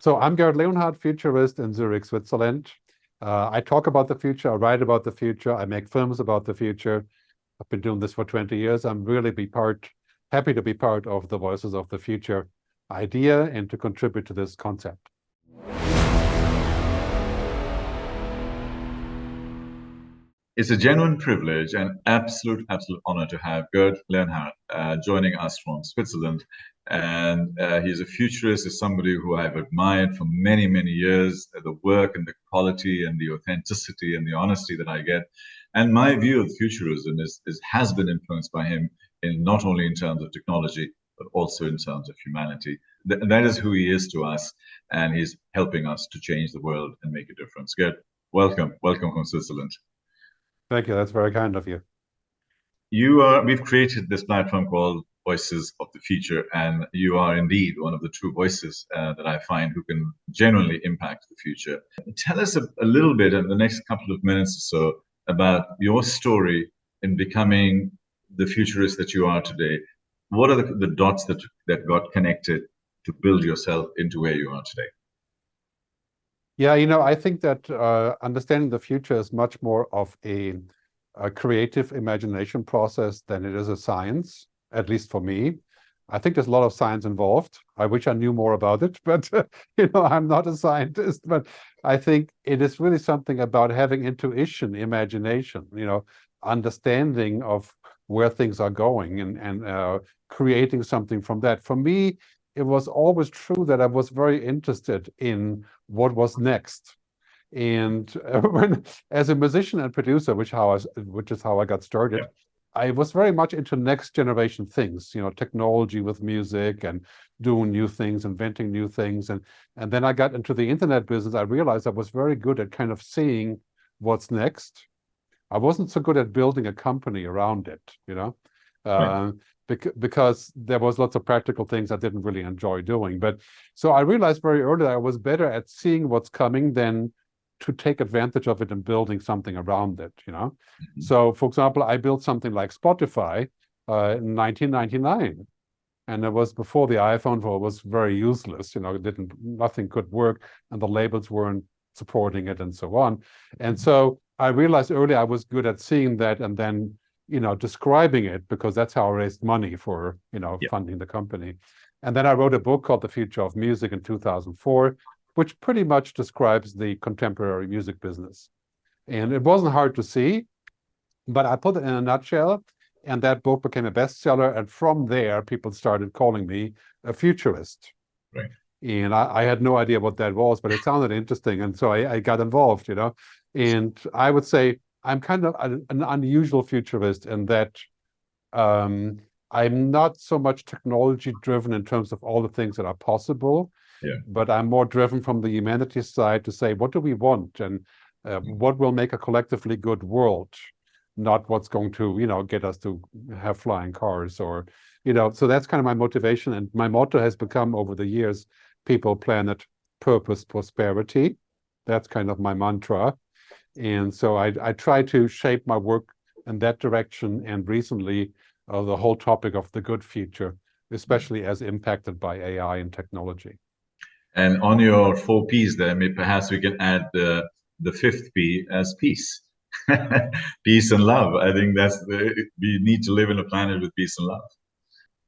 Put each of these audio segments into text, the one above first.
So I'm Gerd Leonhard, futurist in Zurich, Switzerland. I talk about the future, I write about the future, I make films about the future. I've been doing this for 20 years. I'm really happy to be part of the Voices of the Future idea and to contribute to this concept. It's a genuine privilege and absolute honor to have Gerd Leonhard joining us from Switzerland. And he's a futurist, is somebody who I've admired for many, many years, the work and the quality and the authenticity and the honesty that I get. And my view of futurism has been influenced by him in not only in terms of technology, but also in terms of humanity. That is who he is to us, and he's helping us to change the world and make a difference. Gerd, welcome from Switzerland. Thank you. That's very kind of you. We've created this platform called Voices of the Future, and you are indeed one of the true voices that I find who can genuinely impact the future. Tell us a little bit in the next couple of minutes or so about your story in becoming the futurist that you are today. What are the dots that got connected to build yourself into where you are today? Yeah, I think that understanding the future is much more of a creative imagination process than it is a science, at least for me. I think there's a lot of science involved. I wish I knew more about it, but I'm not a scientist. But I think it is really something about having intuition, imagination, understanding of where things are going and creating something from that. For me, it was always true that I was very interested in what was next. And as a musician and producer, which is how I got started, yeah. I was very much into next generation things, technology with music and doing new things, inventing new things. And then I got into the internet business. I realized I was very good at kind of seeing what's next. I wasn't so good at building a company around it, right. Because there was lots of practical things I didn't really enjoy doing. But so I realized very early that I was better at seeing what's coming than to take advantage of it and building something around it, Mm-hmm. So, for example, I built something like Spotify in 1999. And it was before the iPhone was very useless, nothing could work, and the labels weren't supporting it and so on. And so I realized early I was good at seeing that and then describing it, because that's how I raised money for, funding the company. And then I wrote a book called The Future of Music in 2004, which pretty much describes the contemporary music business. And it wasn't hard to see, but I put it in a nutshell, and that book became a bestseller. And from there, people started calling me a futurist. Right. And I had no idea what that was, but it sounded interesting. And so I got involved, And I would say I'm kind of an unusual futurist in that I'm not so much technology driven in terms of all the things that are possible, yeah. But I'm more driven from the humanities side to say, what do we want and what will make a collectively good world, not what's going to, get us to have flying cars or, so that's kind of my motivation. And my motto has become over the years, people, planet, purpose, prosperity. That's kind of my mantra. And so I try to shape my work in that direction. And recently, the whole topic of the good future, especially as impacted by AI and technology. And on your 4 Ps there, perhaps we can add the 5th P as peace. Peace and love. I think we need to live in a planet with peace and love.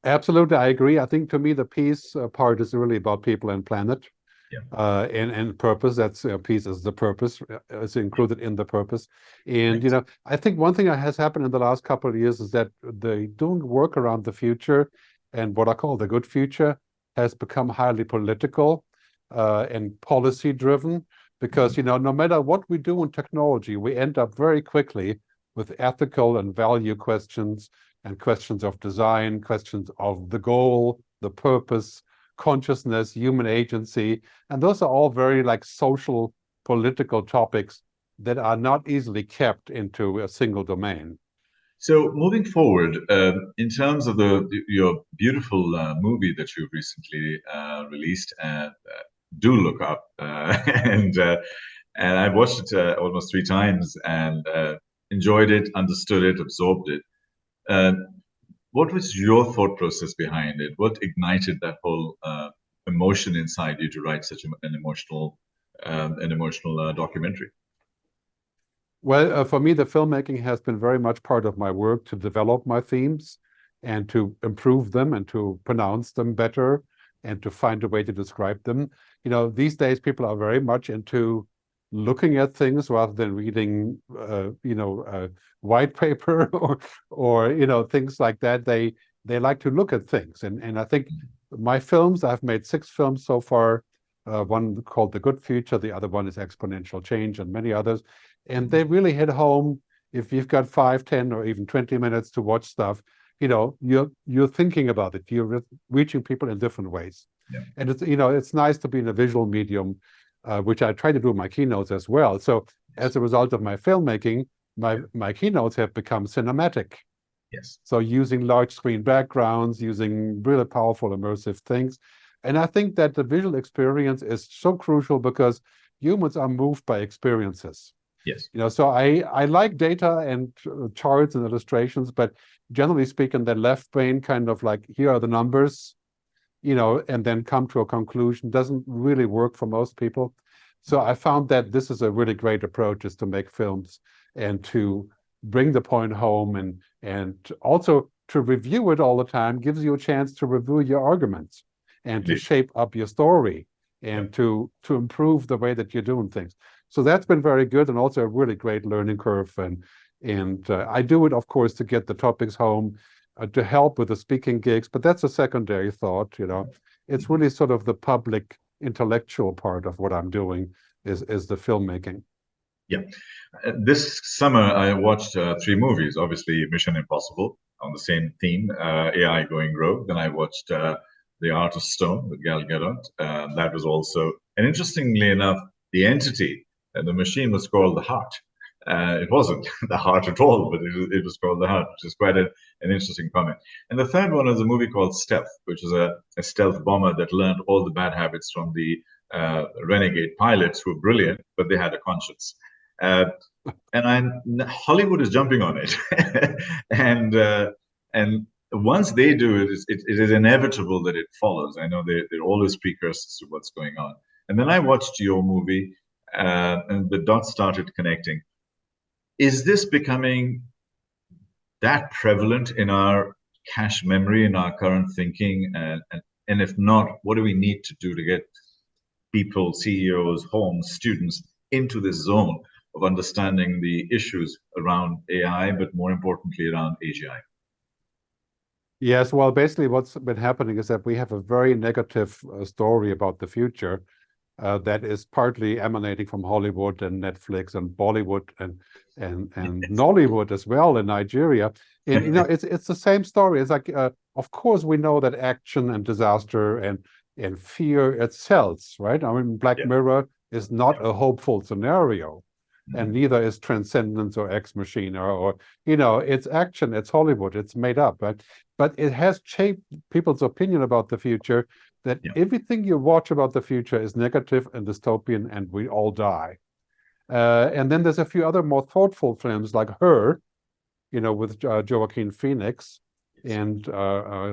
Absolutely, I agree. I think to me, the peace part is really about people and planet. Yeah. And purpose. That's peace is the purpose. It's included in the purpose. And right. I think one thing that has happened in the last couple of years is that the doing work around the future and what I call the good future has become highly political and policy driven. Because no matter what we do in technology, we end up very quickly with ethical and value questions and questions of design, questions of the goal, the purpose, consciousness, human agency, and those are all very social political topics that are not easily kept into a single domain. So moving forward, in terms of your beautiful movie that you've recently released, do look up, and I watched it almost 3 times and enjoyed it, understood it, absorbed it. What was your thought process behind it? What ignited that whole emotion inside you to write such an emotional documentary? Well, for me, the filmmaking has been very much part of my work to develop my themes and to improve them and to pronounce them better and to find a way to describe them. You know, these days people are very much into looking at things rather than reading, white paper or things like that. They like to look at things, and I think my films, I've made 6 films so far. One called The Good Future, the other one is Exponential Change, and many others. And they really hit home. If you've got 5, 10, or even 20 minutes to watch stuff, you're thinking about it. You're reaching people in different ways. Yeah. And it's nice to be in a visual medium, which I try to do in my keynotes as well. So as a result of my filmmaking, my keynotes have become cinematic. Yes. So using large screen backgrounds, using really powerful immersive things. And I think that the visual experience is so crucial because humans are moved by experiences. Yes. So I like data and charts and illustrations, but generally speaking, the left brain kind of like, here are the numbers, and then come to a conclusion doesn't really work for most people. So I found that this is a really great approach, is to make films and to bring the point home, and also to review it all the time gives you a chance to review your arguments and to shape up your story and to improve the way that you're doing things. So that's been very good, and also a really great learning curve. And I do it, of course, to get the topics home, to help with the speaking gigs, but that's a secondary thought. It's really sort of the public intellectual part of what I'm doing is the filmmaking. Yeah. This summer, I watched 3 movies. Obviously, Mission Impossible on the same theme, AI going rogue. Then I watched The Art of Stone with Gerd Leonhard. That was also, and interestingly enough, the entity and the machine was called the Heart. It wasn't the heart at all, but it was called the Heart, which is quite an interesting comment. And the third one is a movie called Stealth, which is a stealth bomber that learned all the bad habits from the renegade pilots who were brilliant, but they had a conscience. And Hollywood is jumping on it, and once they do it, it is inevitable that it follows. I know they're always precursors to what's going on. And then I watched your movie, and the dots started connecting. Is this becoming that prevalent in our cache memory, in our current thinking? And if not, what do we need to do to get people, CEOs, homes, students into this zone of understanding the issues around AI, but more importantly around AGI? Yes, well, basically what's been happening is that we have a very negative story about the future that is partly emanating from Hollywood and Netflix and Bollywood and Nollywood as well in Nigeria. And it's the same story. It's like, of course, we know that action and disaster and fear, it sells, right? I mean, Black Mirror is not a hopeful scenario, and neither is Transcendence or Ex Machina or it's action, it's Hollywood, it's made up, right? But it has shaped people's opinion about the future, that everything you watch about the future is negative and dystopian, and we all die. And then there's a few other more thoughtful films like Her, with Joaquin Phoenix and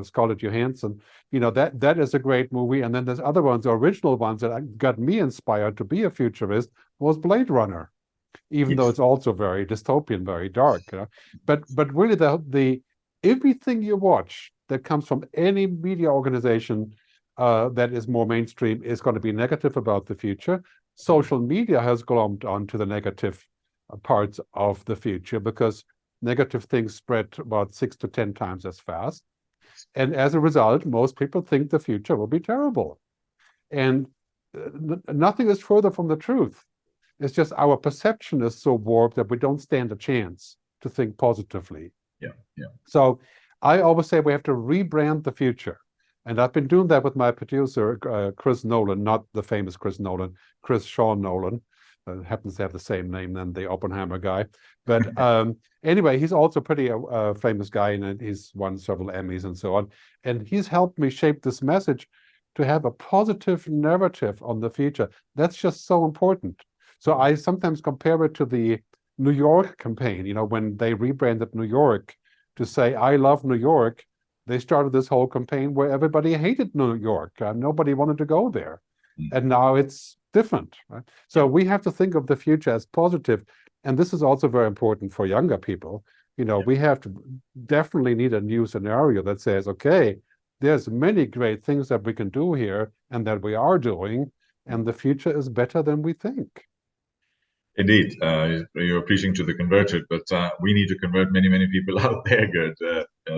Scarlett Johansson. That is a great movie. And then there's other ones, the original ones that got me inspired to be a futurist was Blade Runner, even though it's also very dystopian, very dark. But really, the everything you watch that comes from any media organization that is more mainstream is going to be negative about the future. Social media has glommed onto the negative parts of the future because negative things spread about 6 to 10 times as fast. And as a result, most people think the future will be terrible. And nothing is further from the truth. It's just our perception is so warped that we don't stand a chance to think positively. Yeah. So I always say we have to rebrand the future. And I've been doing that with my producer, Chris Nolan, not the famous Chris Nolan, Chris Sean Nolan. Happens to have the same name than the Oppenheimer guy. But anyway, he's also a pretty famous guy, and he's won several Emmys and so on. And he's helped me shape this message to have a positive narrative on the future. That's just so important. So I sometimes compare it to the New York campaign, when they rebranded New York to say, I love New York. they started this whole campaign where everybody hated New York. Nobody wanted to go there. And now it's different, right? So we have to think of the future as positive. And this is also very important for younger people. We have to definitely need a new scenario that says, okay, there's many great things that we can do here and that we are doing, and the future is better than we think. Indeed, you're preaching to the converted, but we need to convert many, many people out there, Gerd,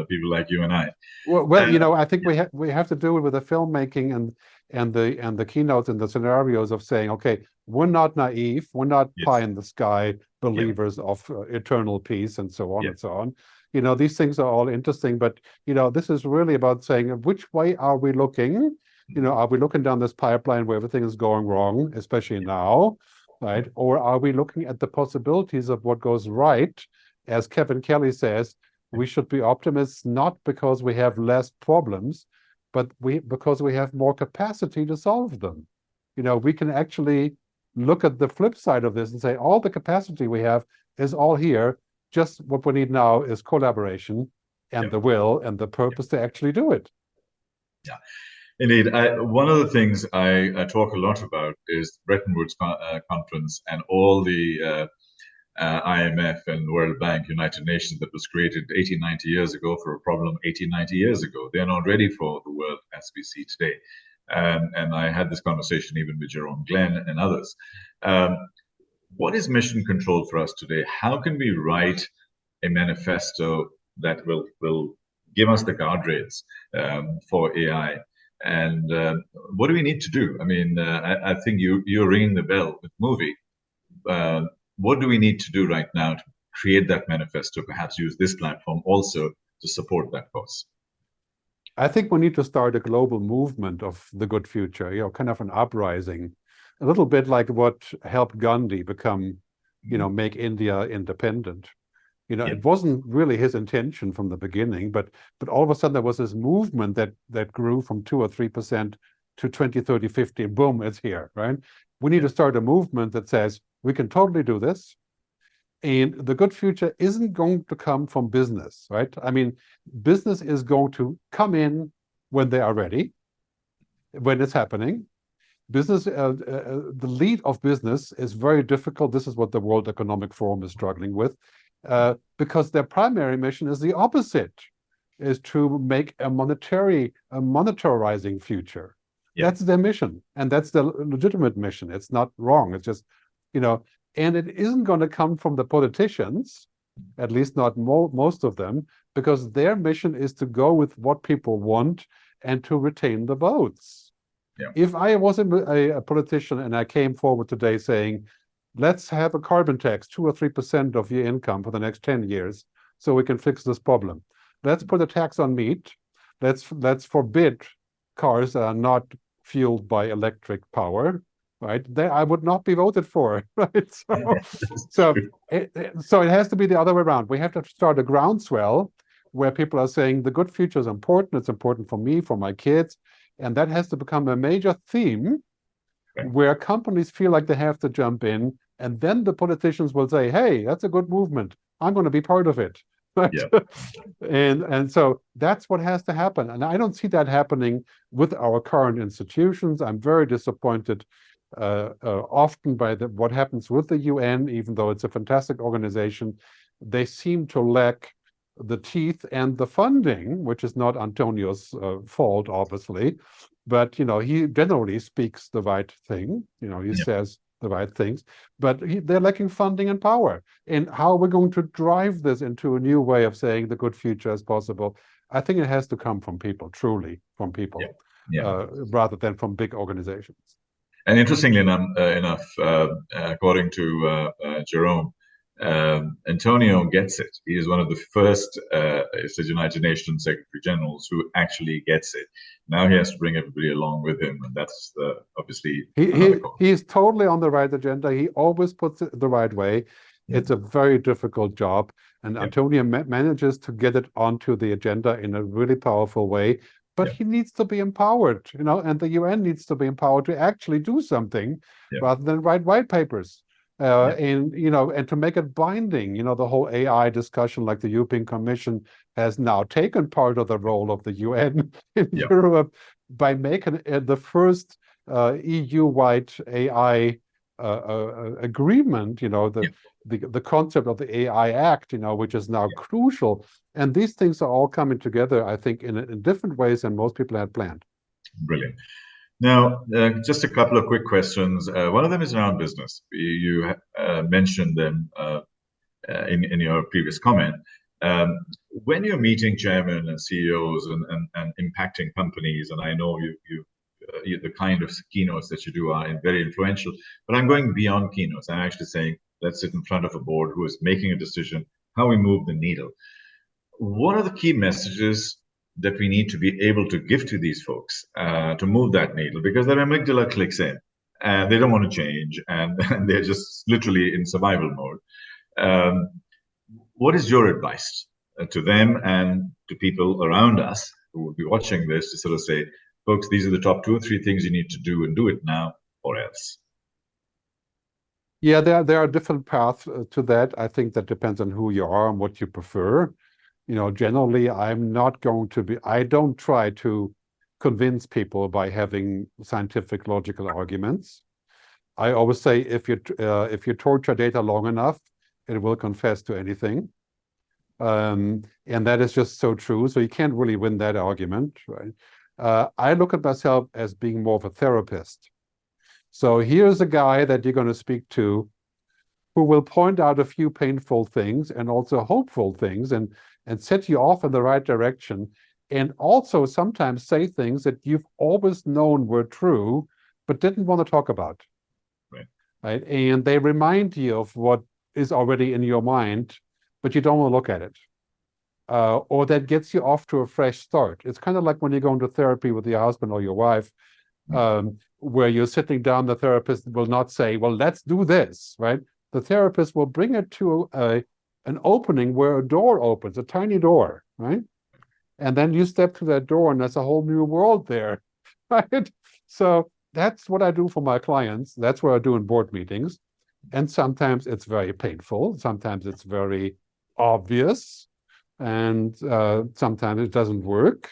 people like you and I. Well, I think we have to do it with the filmmaking and the keynotes and the scenarios of saying, okay, we're not naive, we're not pie in the sky believers of eternal peace and so on and so on. These things are all interesting, but this is really about saying, which way are we looking? Are we looking down this pipeline where everything is going wrong, especially now? Right? Or are we looking at the possibilities of what goes right? As Kevin Kelly says, we should be optimists not because we have less problems, but because we have more capacity to solve them. We can actually look at the flip side of this and say, all the capacity we have is all here. Just what we need now is collaboration and the will and the purpose to actually do it. Yeah. Indeed. One of the things I talk a lot about is Bretton Woods conference and all the IMF and World Bank, United Nations, that was created 80, 90 years ago for a problem 80, 90 years ago. They're not ready for the world as we see today. And I had this conversation even with Jerome Glenn and others. What is mission control for us today? How can we write a manifesto that will give us the guardrails for AI? And what do we need to do? I mean, I think you're ringing the bell with movie. What do we need to do right now to create that manifesto? Perhaps use this platform also to support that cause. I think we need to start a global movement of the good future, kind of an uprising, a little bit like what helped Gandhi become, make India independent. It wasn't really his intention from the beginning, but all of a sudden there was this movement that grew from 2 or 3% to 20, 30, 50, boom, it's here, right? We need to start a movement that says, we can totally do this. And the good future isn't going to come from business, right? I mean, business is going to come in when they are ready, when it's happening. Business, the lead of business is very difficult. This is what the World Economic Forum is struggling with. Because their primary mission is the opposite, is to make a monetarizing future. That's their mission, and that's the legitimate mission. It's not wrong. It's just, and it isn't going to come from the politicians, at least not most of them, because their mission is to go with what people want and to retain the votes. If I was a politician and I came forward today saying, let's have a carbon tax, 2 or 3% of your income for the next 10 years, so we can fix this problem. Let's put a tax on meat. Let's forbid cars that are not fueled by electric power, right? I would not be voted for, right? So it has to be the other way around. We have to start a groundswell where people are saying the good future is important. It's important for me, for my kids, and that has to become a major theme where companies feel like they have to jump in, and then the politicians will say, hey, that's a good movement. I'm going to be part of it. Right? And so that's what has to happen. And I don't see that happening with our current institutions. I'm very disappointed often by what happens with the UN, even though it's a fantastic organization. They seem to lack the teeth and the funding, which is not Antonio's fault, obviously. But, he generally speaks the right thing. He says the right things, but they're lacking funding and power. And how are we going to drive this into a new way of saying the good future is possible? I think it has to come from people, truly from people, rather than from big organizations. And interestingly enough, according to Jerome, Antonio gets it. He is one of the first United Nations Secretary Generals who actually gets it. Now he has to bring everybody along with him, and that's obviously he's totally on the right agenda. He always puts it the right way. It's a very difficult job, and Antonio manages to get it onto the agenda in a really powerful way. But he needs to be empowered, and the UN needs to be empowered to actually do something rather than write white papers. And and to make it binding, the whole AI discussion, like the European Commission has now taken part of the role of the UN in Yeah. Europe by making the first EU-wide AI agreement. The concept of the AI Act, which is now crucial. And these things are all coming together, I think, in different ways than most people had planned. Brilliant. Now, just a couple of quick questions. One of them is around business. You mentioned them in your previous comment. When you're meeting chairmen and CEOs and impacting companies, and I know the kind of keynotes that you do are very influential, but I'm going beyond keynotes. I'm actually saying, let's sit in front of a board who is making a decision, how we move the needle. What are the key messages that we need to be able to give to these folks to move that needle? Because their amygdala clicks in and they don't want to change, and they're just literally in survival mode. What is your advice to them and to people around us who will be watching this to sort of say, folks, these are the top 2 or 3 things you need to do, and do it now or else? Yeah, there are different paths to that. I think that depends on who you are and what you prefer. Generally, I don't try to convince people by having scientific, logical arguments. I always say if you torture data long enough, it will confess to anything. And that is just so true. So you can't really win that argument, right? I look at myself as being more of a therapist. So here's a guy that you're going to speak to who will point out a few painful things and also hopeful things and set you off in the right direction, and also sometimes say things that you've always known were true but didn't want to talk about. Right? And they remind you of what is already in your mind, but you don't want to look at it. Or that gets you off to a fresh start. It's kind of like when you go into therapy with your husband or your wife, where you're sitting down, the therapist will not say, well, let's do this, right? The therapist will bring it to an opening where a door opens, a tiny door, right? And then you step through that door and there's a whole new world there, right? So that's what I do for my clients. That's what I do in board meetings. And sometimes it's very painful. Sometimes it's very obvious. And sometimes it doesn't work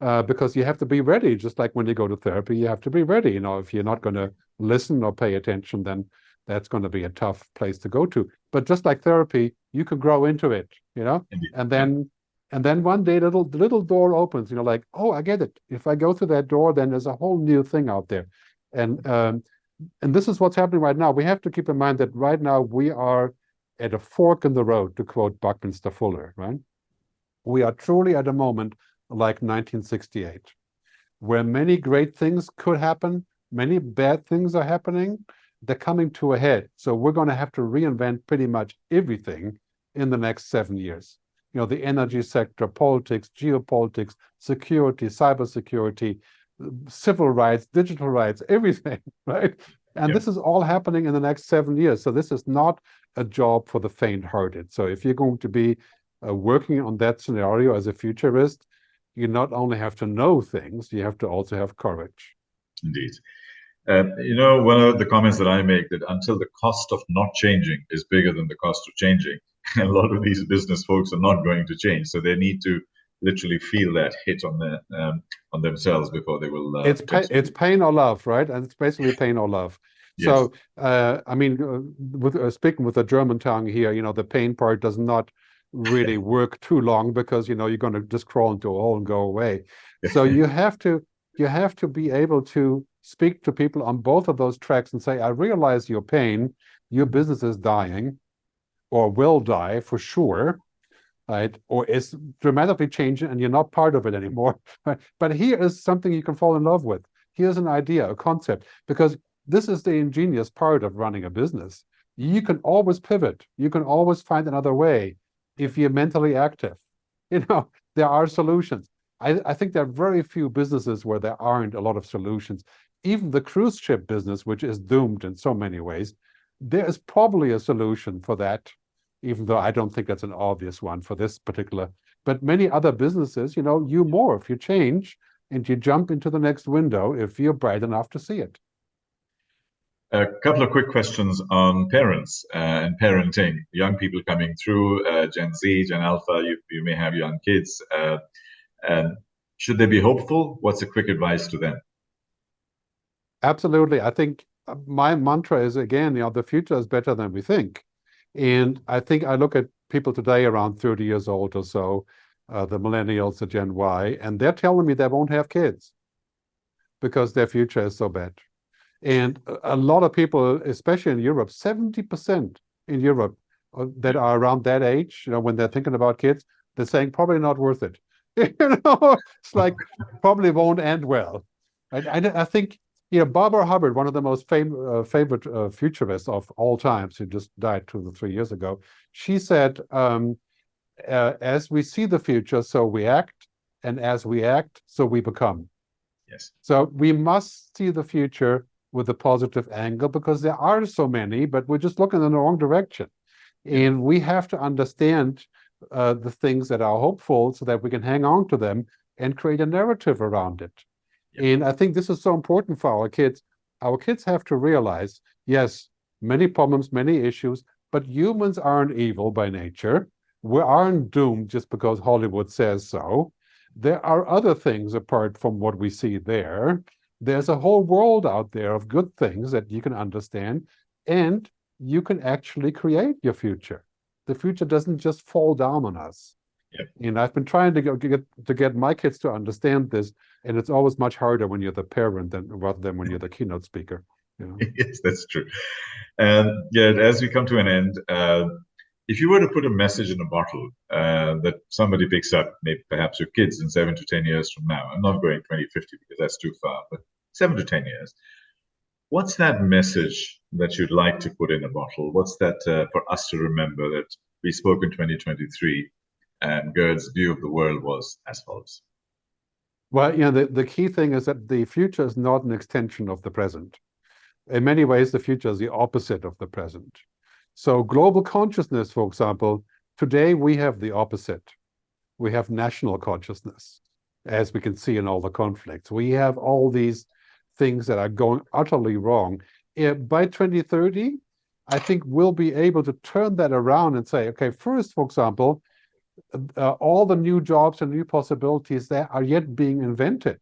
because you have to be ready. Just like when you go to therapy, you have to be ready. If you're not going to listen or pay attention, then that's going to be a tough place to go to. But just like therapy, you can grow into it, and then one day the little door opens, like, oh, I get it. If I go through that door, then there's a whole new thing out there. And this is what's happening right now. We have to keep in mind that right now we are at a fork in the road, to quote Buckminster Fuller, right? We are truly at a moment like 1968, where many great things could happen, many bad things are happening. They're coming to a head. So we're going to have to reinvent pretty much everything in the next 7 years. The energy sector, politics, geopolitics, security, cybersecurity, civil rights, digital rights, everything, right? And this is all happening in the next 7 years. So this is not a job for the faint-hearted. So if you're going to be working on that scenario as a futurist, you not only have to know things, you have to also have courage. Indeed. One of the comments that I make, that until the cost of not changing is bigger than the cost of changing, a lot of these business folks are not going to change. So they need to literally feel that hit on themselves before they will. It's pain or love, right? And it's basically pain or love. Yes. So, speaking with the German tongue here, the pain part does not really work too long because you're going to just crawl into a hole and go away. So you have to be able to speak to people on both of those tracks and say, I realize your pain, your business is dying or will die for sure, right? Or is dramatically changing and you're not part of it anymore. Right? But here is something you can fall in love with. Here's an idea, a concept, because this is the ingenious part of running a business. You can always pivot. You can always find another way if you're mentally active. There are solutions. I think there are very few businesses where there aren't a lot of solutions. Even the cruise ship business, which is doomed in so many ways, there is probably a solution for that, even though I don't think that's an obvious one for this particular. But many other businesses, you morph, you change, and you jump into the next window if you're bright enough to see it. A couple of quick questions on parents and parenting. Young people coming through, Gen Z, Gen Alpha, you may have young kids. And should they be hopeful? What's a quick advice to them? Absolutely. I think my mantra is, again, the future is better than we think. And I think I look at people today around 30 years old or so, the millennials, the Gen Y, and they're telling me they won't have kids because their future is so bad. And a lot of people, especially in Europe, 70% in Europe that are around that age, when they're thinking about kids, they're saying probably not worth it. It's like probably won't end well. I think, Barbara Hubbard, one of the most favorite futurists of all times, who just died 2 or 3 years ago, she said, as we see the future, so we act, and as we act, so we become. Yes. So we must see the future with a positive angle because there are so many, but we're just looking in the wrong direction. Yeah. And we have to understand the things that are hopeful so that we can hang on to them and create a narrative around it. Yeah. And I think this is so important for our kids. Our kids have to realize, yes, many problems, many issues, but humans aren't evil by nature. We aren't doomed just because Hollywood says so. There are other things apart from what we see there. There's a whole world out there of good things that you can understand, and you can actually create your future. The future doesn't just fall down on us. Yep. And I've been trying to get my kids to understand this, and it's always much harder when you're the parent rather than when you're the keynote speaker. Yes, that's true. And yeah, as we come to an end, if you were to put a message in a bottle that somebody picks up, maybe perhaps your kids in 7 to 10 years from now, I'm not going 2050 because that's too far, but 7 to 10 years, what's that message that you'd like to put in a bottle? What's that for us to remember that we spoke in 2023 and Gerd's view of the world was as follows? Well, the key thing is that the future is not an extension of the present. In many ways, the future is the opposite of the present. So global consciousness, for example, today we have the opposite. We have national consciousness, as we can see in all the conflicts. We have all these things that are going utterly wrong. By 2030, I think we'll be able to turn that around and say, okay, first, for example, all the new jobs and new possibilities that are yet being invented.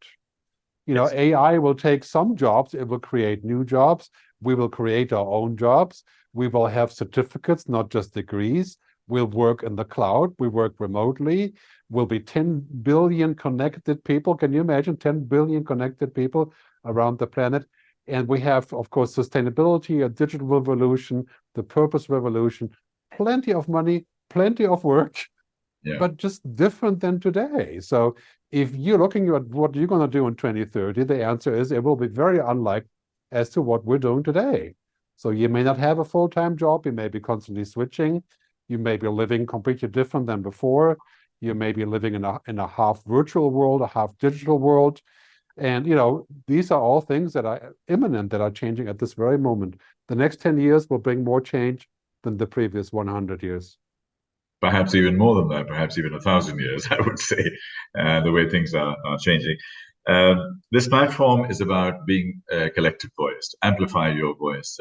Yes. AI will take some jobs, it will create new jobs. We will create our own jobs. We will have certificates, not just degrees. We'll work in the cloud. We work remotely. We'll be 10 billion connected people. Can you imagine 10 billion connected people around the planet? And we have, of course, sustainability, a digital revolution, the purpose revolution, plenty of money, plenty of work, but just different than today. So if you're looking at what you're going to do in 2030, the answer is it will be very unlike as to what we're doing today. So you may not have a full-time job. You may be constantly switching. You may be living completely different than before. You may be living in a half virtual world, a half digital world. And, these are all things that are imminent, that are changing at this very moment. The next 10 years will bring more change than the previous 100 years. Perhaps even more than that, perhaps even 1,000 years, I would say, the way things are changing. This platform is about being a collective voice, to amplify your voice,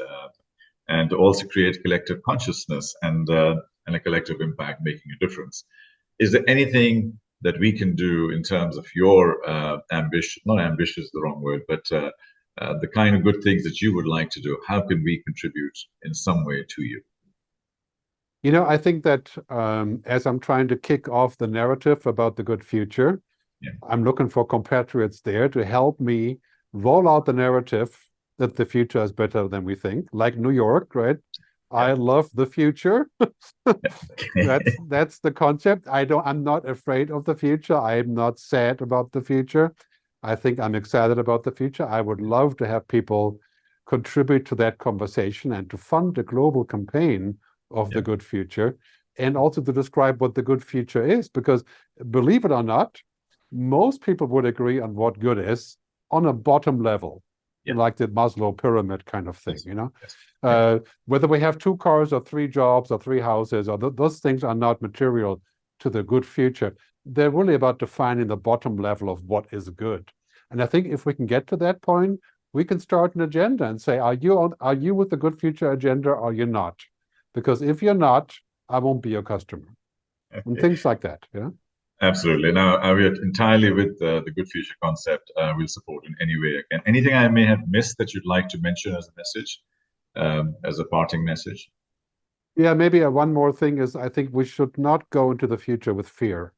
and to also create collective consciousness and a collective impact, making a difference. Is there anything that we can do in terms of your ambition, not ambitious is the wrong word, but the kind of good things that you would like to do? How can we contribute in some way to you? I think that as I'm trying to kick off the narrative about the good future, I'm looking for compatriots there to help me roll out the narrative that the future is better than we think, like New York, right? I love the future. That's the concept. I'm not afraid of the future. I'm not sad about the future. I think I'm excited about the future. I would love to have people contribute to that conversation and to fund a global campaign of the good future, and also to describe what the good future is, because believe it or not, most people would agree on what good is on a bottom level, like the Maslow pyramid kind of thing. Whether we have 2 cars or 3 jobs or 3 houses, or those things are not material to the good future. They're really about defining the bottom level of what is good. And I think if we can get to that point, we can start an agenda and say, are you with the Good Future agenda or you're not? Because if you're not, I won't be your customer. And things like that. Yeah. Absolutely. Now, we are entirely with the Good Future concept. We'll support in any way again. Anything I may have missed that you'd like to mention as a message, as a parting message? Yeah, maybe one more thing is I think we should not go into the future with fear.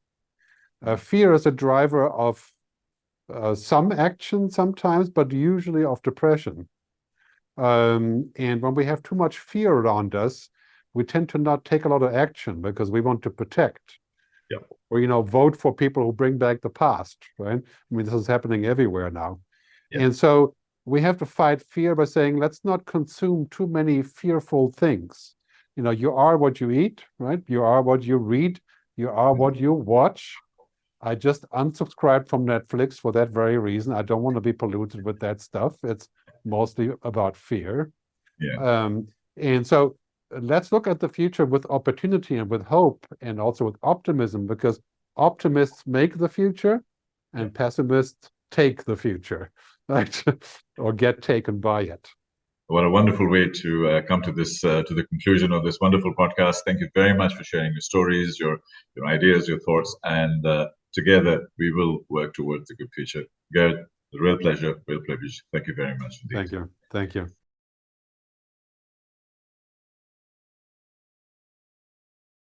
Fear is a driver of some action sometimes, but usually of depression. And when we have too much fear around us, we tend to not take a lot of action because we want to protect. Yeah. Or, vote for people who bring back the past, right? I mean, this is happening everywhere now. Yeah. And so we have to fight fear by saying, let's not consume too many fearful things. You are what you eat, right? You are what you read. You are what you watch. I just unsubscribed from Netflix for that very reason. I don't want to be polluted with that stuff. It's mostly about fear. Yeah. And so let's look at the future with opportunity and with hope and also with optimism, because optimists make the future and pessimists take the future, right? Or get taken by it. What a wonderful way to come to this to the conclusion of this wonderful podcast. Thank you very much for sharing your stories, your ideas, your thoughts, and together we will work towards the good future. Gerd, a real pleasure, real privilege. Thank you very much indeed. Thank you. Thank you.